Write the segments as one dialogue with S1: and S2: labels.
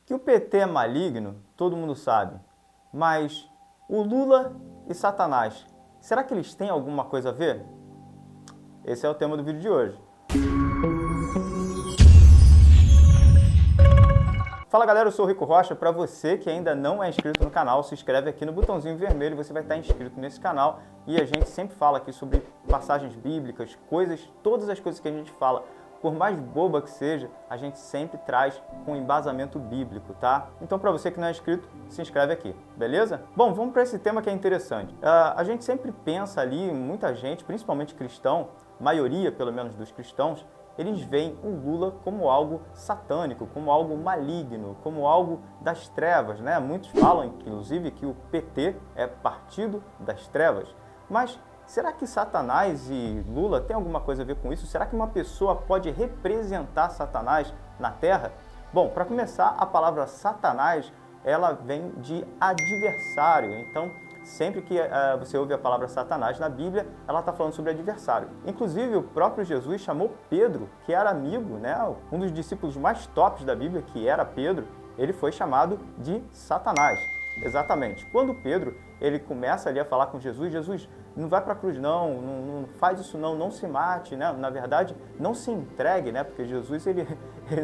S1: Que o PT é maligno, todo mundo sabe. Mas o Lula e Satanás, será que eles têm alguma coisa a ver? Esse é o tema do vídeo de hoje. Fala galera, eu sou o Rico Rocha. Para você que ainda não é inscrito no canal, se inscreve aqui no botãozinho vermelho, você vai estar inscrito nesse canal. E a gente sempre fala aqui sobre passagens bíblicas, todas as coisas que a gente fala, por mais boba que seja, a gente sempre traz com embasamento bíblico, tá? Então, para você que não é inscrito, se inscreve aqui, beleza? Bom, vamos para esse tema que é interessante. A gente sempre pensa ali, muita gente, principalmente cristão, maioria pelo menos dos cristãos, eles veem o Lula como algo satânico, como algo maligno, como algo das trevas, né? Muitos falam, inclusive, que o PT é partido das trevas. Mas será que Satanás e Lula têm alguma coisa a ver com isso? Será que uma pessoa pode representar Satanás na Terra? Bom, para começar, a palavra Satanás, ela vem de adversário. Então, sempre que você ouve a palavra Satanás na Bíblia, ela está falando sobre adversário. Inclusive, o próprio Jesus chamou Pedro, que era amigo, né? Um dos discípulos mais tops da Bíblia, que era Pedro, ele foi chamado de Satanás. Exatamente. Quando Pedro ele começa ali a falar com Jesus, Jesus, não vai para a cruz não faz isso não se mate, né? Na verdade, não se entregue, né? Porque Jesus ele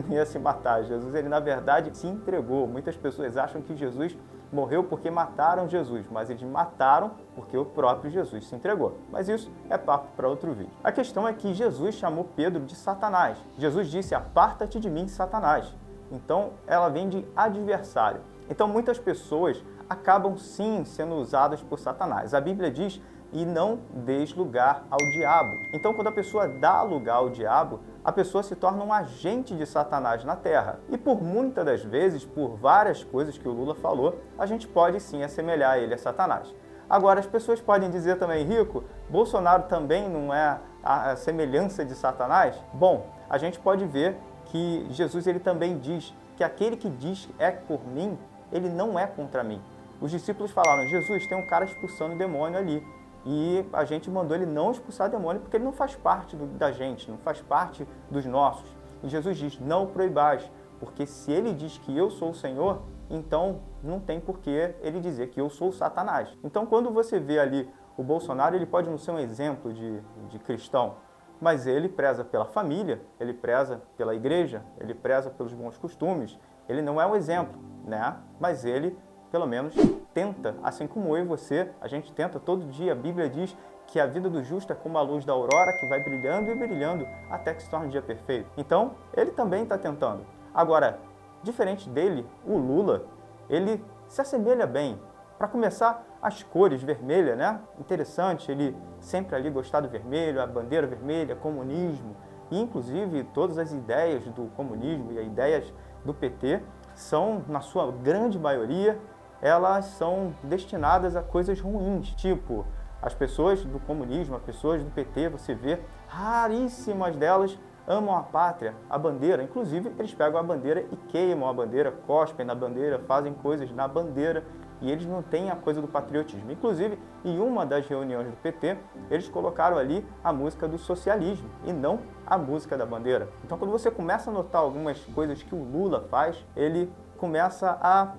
S1: não ia se matar. Jesus ele na verdade se entregou. Muitas pessoas acham que Jesus morreu porque mataram Jesus, mas eles mataram porque o próprio Jesus se entregou. Mas isso é papo para outro vídeo. A questão é que Jesus chamou Pedro de Satanás. Jesus disse: "Aparta-te de mim, Satanás". Então, ela vem de adversário. Então, muitas pessoas acabam sim sendo usadas por Satanás. A Bíblia diz: "E não deis lugar ao diabo". Então, quando a pessoa dá lugar ao diabo, a pessoa se torna um agente de Satanás na Terra. E por muitas das vezes, por várias coisas que o Lula falou, a gente pode sim assemelhar ele a Satanás. Agora, as pessoas podem dizer também: Rico, Bolsonaro também não é a semelhança de Satanás? Bom, a gente pode ver que Jesus ele também diz que aquele que diz é por mim, ele não é contra mim. Os discípulos falaram: Jesus, tem um cara expulsando demônio ali. E a gente mandou ele não expulsar demônio porque ele não faz parte da gente, não faz parte dos nossos. E Jesus diz: não o proibais, porque se ele diz que eu sou o Senhor, então não tem por que ele dizer que eu sou o Satanás. Então, quando você vê ali o Bolsonaro, ele pode não ser um exemplo de cristão, mas ele preza pela família, ele preza pela igreja, ele preza pelos bons costumes. Ele não é um exemplo, né? Mas ele, pelo menos, tenta, assim como eu e você, a gente tenta todo dia. A Bíblia diz que a vida do justo é como a luz da aurora, que vai brilhando e brilhando até que se torne um dia perfeito. Então, ele também está tentando. Agora, diferente dele, o Lula, ele se assemelha bem. Para começar, as cores vermelha, né? Interessante, ele sempre ali gostar do vermelho, a bandeira vermelha, comunismo. E, inclusive, todas as ideias do comunismo e as ideias do PT são, na sua grande maioria, elas são destinadas a coisas ruins. Tipo, as pessoas do comunismo, as pessoas do PT, você vê, raríssimas delas amam a pátria, a bandeira. Inclusive, eles pegam a bandeira e queimam a bandeira, cospem na bandeira, fazem coisas na bandeira. E eles não têm a coisa do patriotismo. Inclusive, em uma das reuniões do PT, eles colocaram ali a música do socialismo e não a música da bandeira. Então, quando você começa a notar algumas coisas que o Lula faz, ele começa a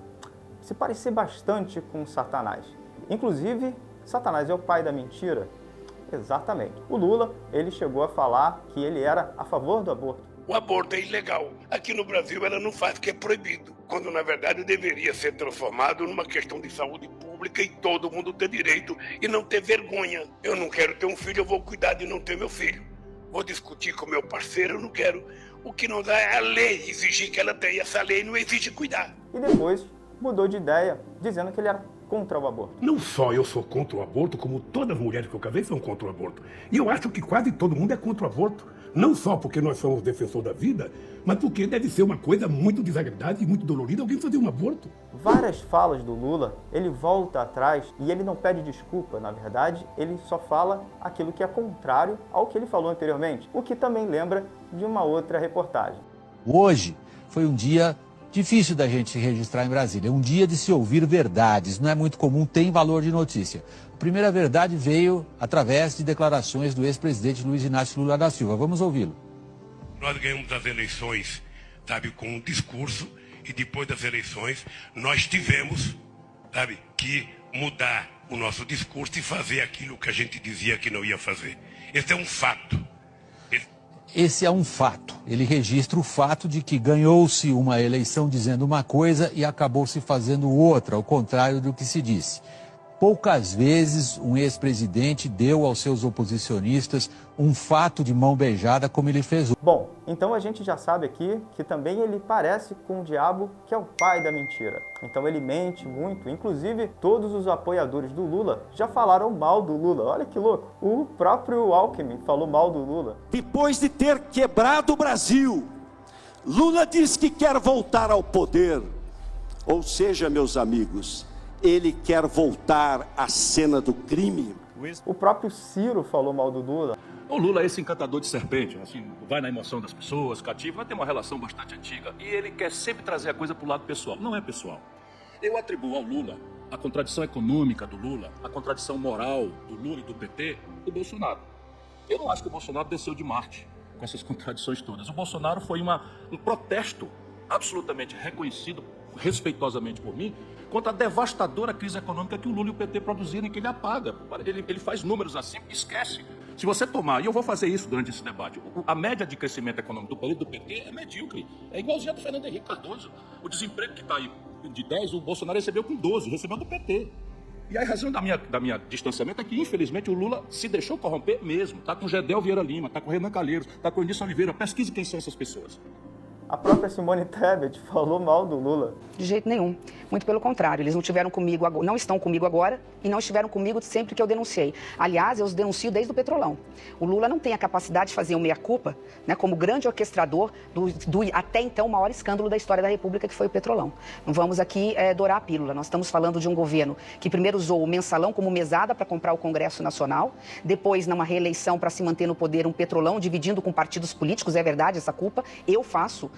S1: se parecer bastante com Satanás. Inclusive, Satanás é o pai da mentira? Exatamente. O Lula, ele chegou a falar que ele era a favor do aborto.
S2: O aborto é ilegal. Aqui no Brasil ela não faz porque é proibido, quando na verdade deveria ser transformado numa questão de saúde pública e todo mundo ter direito e não ter vergonha. Eu não quero ter um filho, eu vou cuidar de não ter meu filho. Vou discutir com meu parceiro, eu não quero. O que não dá é a lei exigir que ela tenha. Essa lei não exige cuidar.
S1: E depois mudou de ideia, dizendo que ele era contra o aborto.
S3: Não só eu sou contra o aborto, como todas as mulheres que eu casei são contra o aborto. E eu acho que quase todo mundo é contra o aborto. Não só porque nós somos defensores da vida, mas porque deve ser uma coisa muito desagradável e muito dolorida alguém fazer um aborto.
S1: Várias falas do Lula, ele volta atrás e ele não pede desculpa. Na verdade, ele só fala aquilo que é contrário ao que ele falou anteriormente, o que também lembra de uma outra reportagem.
S4: Hoje foi um dia difícil da gente se registrar em Brasília, um dia de se ouvir verdades, não é muito comum, tem valor de notícia. A primeira verdade veio através de declarações do ex-presidente Luiz Inácio Lula da Silva. Vamos ouvi-lo.
S2: Nós ganhamos as eleições, sabe, com um discurso e depois das eleições nós tivemos, sabe, que mudar o nosso discurso e fazer aquilo que a gente dizia que não ia fazer. Esse é um fato.
S4: Esse é um fato. Ele registra o fato de que ganhou-se uma eleição dizendo uma coisa e acabou se fazendo outra, ao contrário do que se disse. Poucas vezes um ex-presidente deu aos seus oposicionistas um fato de mão beijada como ele fez hoje.
S1: Bom, então a gente já sabe aqui que também ele parece com o diabo, que é o pai da mentira. Então ele mente muito. Inclusive, todos os apoiadores do Lula já falaram mal do Lula. Olha que louco. O próprio Alckmin falou mal do Lula.
S5: Depois de ter quebrado o Brasil, Lula diz que quer voltar ao poder. Ou seja, meus amigos, ele quer voltar à cena do crime.
S1: O próprio Ciro falou mal do Lula.
S6: O Lula é esse encantador de serpente, assim, vai na emoção das pessoas, cativa, vai ter uma relação bastante antiga. E ele quer sempre trazer a coisa para o lado pessoal. Não é pessoal. Eu atribuo ao Lula a contradição econômica do Lula, a contradição moral do Lula e do PT, do Bolsonaro. Eu não acho que o Bolsonaro desceu de Marte com essas contradições todas. O Bolsonaro foi um protesto absolutamente reconhecido, respeitosamente por mim, contra a devastadora crise econômica que o Lula e o PT produziram e que ele apaga. Ele faz números assim e esquece. Se você tomar, e eu vou fazer isso durante esse debate, a média de crescimento econômico do período do PT é medíocre. É igualzinho a do Fernando Henrique Cardoso. O desemprego que está aí de 10, o Bolsonaro recebeu com 12, recebeu do PT. E a razão da minha distanciamento é que, infelizmente, o Lula se deixou corromper mesmo. Está com Gedel Vieira Lima, está com Renan Calheiros, está com Eunice Oliveira. Pesquise quem são essas pessoas.
S1: A própria Simone Tebet falou mal do Lula.
S7: De jeito nenhum. Muito pelo contrário, eles não tiveram comigo, não estão comigo agora e não estiveram comigo sempre que eu denunciei. Aliás, eu os denuncio desde o Petrolão. O Lula não tem a capacidade de fazer um meia-culpa, né, como grande orquestrador do até então maior escândalo da história da República, que foi o Petrolão. Não vamos aqui dourar a pílula. Nós estamos falando de um governo que primeiro usou o mensalão como mesada para comprar o Congresso Nacional, depois, numa reeleição para se manter no poder, um Petrolão dividindo com partidos políticos. É verdade essa culpa. Eu faço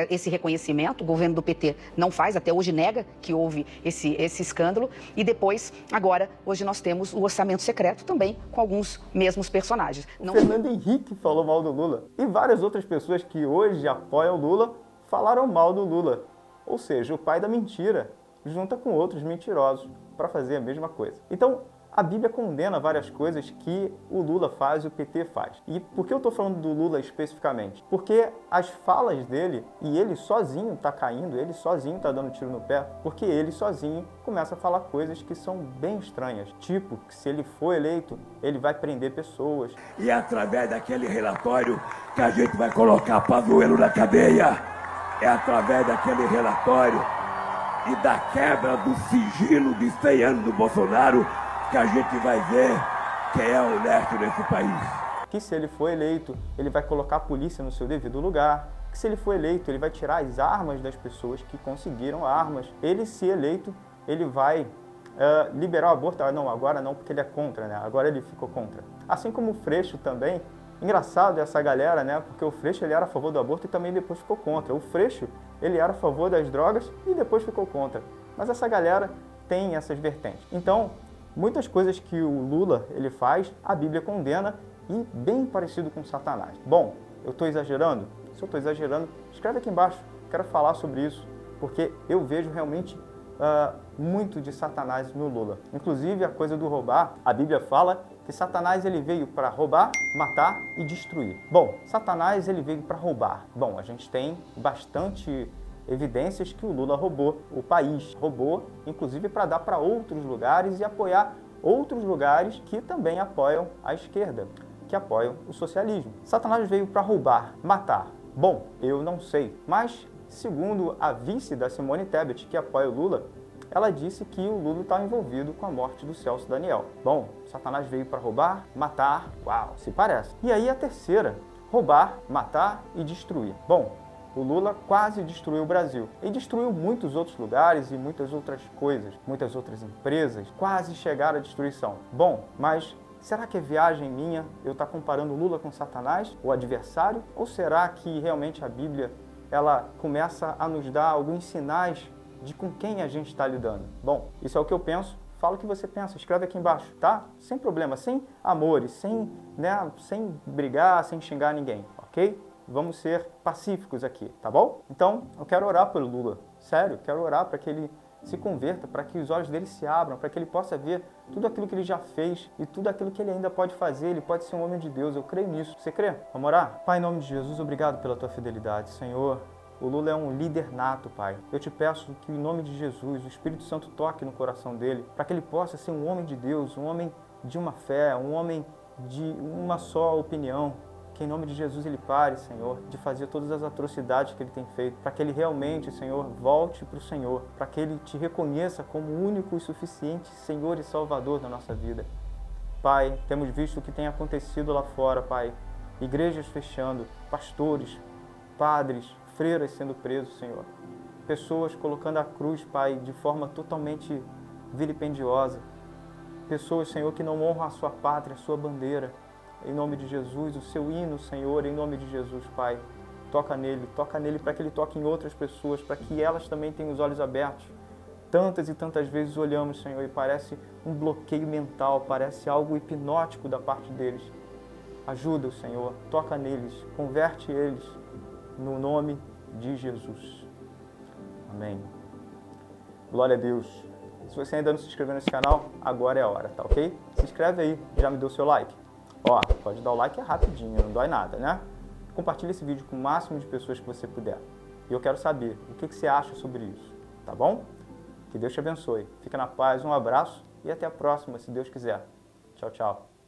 S7: esse reconhecimento. O governo do PT não faz, até hoje nega que houve esse escândalo. E depois, agora, hoje nós temos o orçamento secreto também com alguns mesmos personagens.
S1: O Fernando Henrique falou mal do Lula. E várias outras pessoas que hoje apoiam o Lula falaram mal do Lula. Ou seja, o pai da mentira junta com outros mentirosos para fazer a mesma coisa. Então, a Bíblia condena várias coisas que o Lula faz e o PT faz. E por que eu estou falando do Lula especificamente? Porque as falas dele, e ele sozinho está caindo, ele sozinho está dando tiro no pé, porque ele sozinho começa a falar coisas que são bem estranhas. Tipo, que se ele for eleito, ele vai prender pessoas.
S3: E é através daquele relatório que a gente vai colocar Pazuello na cadeia. É através daquele relatório e da quebra do sigilo de 100 anos do Bolsonaro que a gente vai ver quem é honesto nesse país.
S1: Que se ele for eleito, ele vai colocar a polícia no seu devido lugar. Que se ele for eleito, ele vai tirar as armas das pessoas que conseguiram armas. Ele, se eleito, ele vai liberar o aborto. Ah, não, agora não, porque ele é contra, né? Agora ele ficou contra. Assim como o Freixo também. Engraçado essa galera, né? Porque o Freixo ele era a favor do aborto e também depois ficou contra. O Freixo ele era a favor das drogas e depois ficou contra. Mas essa galera tem essas vertentes. Então, muitas coisas que o Lula ele faz, a Bíblia condena e bem parecido com Satanás. Bom, eu estou exagerando? Se eu estou exagerando, escreve aqui embaixo. Quero falar sobre isso, porque eu vejo realmente muito de Satanás no Lula. Inclusive, a coisa do roubar, a Bíblia fala que Satanás ele veio para roubar, matar e destruir. Bom, Satanás ele veio para roubar. Bom, a gente tem bastante evidências que o Lula roubou o país, roubou inclusive para dar para outros lugares e apoiar outros lugares que também apoiam a esquerda, que apoiam o socialismo. Satanás veio para roubar, matar. Bom, eu não sei, mas segundo a vice da Simone Tebet, que apoia o Lula, ela disse que o Lula estava envolvido com a morte do Celso Daniel. Bom, Satanás veio para roubar, matar, uau, se parece. E aí a terceira, roubar, matar e destruir. Bom, o Lula quase destruiu o Brasil e destruiu muitos outros lugares e muitas outras coisas, muitas outras empresas, quase chegaram à destruição. Bom, mas será que é viagem minha eu estar comparando o Lula com Satanás, o adversário? Ou será que realmente a Bíblia ela começa a nos dar alguns sinais de com quem a gente está lidando? Bom, isso é o que eu penso. Fala o que você pensa, escreve aqui embaixo, tá? Sem problema, sem amores, sem brigar, sem xingar ninguém, ok? vamos ser pacíficos aqui, tá bom? Então, eu quero orar pelo Lula, sério, quero orar para que ele se converta, para que os olhos dele se abram, para que ele possa ver tudo aquilo que ele já fez e tudo aquilo que ele ainda pode fazer. Ele pode ser um homem de Deus, eu creio nisso. Você crê? Vamos orar? Pai, em nome de Jesus, obrigado pela tua fidelidade, Senhor. O Lula é um líder nato, Pai. Eu te peço que, em nome de Jesus, o Espírito Santo toque no coração dele, para que ele possa ser um homem de Deus, um homem de uma fé, um homem de uma só opinião. Que em nome de Jesus ele pare, Senhor, de fazer todas as atrocidades que ele tem feito, para que ele realmente, Senhor, volte para o Senhor, para que ele te reconheça como o único e suficiente Senhor e Salvador da nossa vida. Pai, temos visto o que tem acontecido lá fora, Pai. Igrejas fechando, pastores, padres, freiras sendo presos, Senhor. Pessoas colocando a cruz, Pai, de forma totalmente vilipendiosa. Pessoas, Senhor, que não honram a sua pátria, a sua bandeira. Em nome de Jesus, o seu hino, Senhor, em nome de Jesus, Pai. Toca nele para que ele toque em outras pessoas, para que elas também tenham os olhos abertos. Tantas e tantas vezes olhamos, Senhor, e parece um bloqueio mental, parece algo hipnótico da parte deles. Ajuda, Senhor, toca neles, converte eles, no nome de Jesus. Amém. Glória a Deus. Se você ainda não se inscreveu nesse canal, agora é a hora, tá ok? Se inscreve aí, já me deu seu like? Ó, pode dar o like rapidinho, não dói nada, né? Compartilhe esse vídeo com o máximo de pessoas que você puder. E eu quero saber o que você acha sobre isso, tá bom? Que Deus te abençoe. Fica na paz, um abraço e até a próxima, se Deus quiser. Tchau, tchau.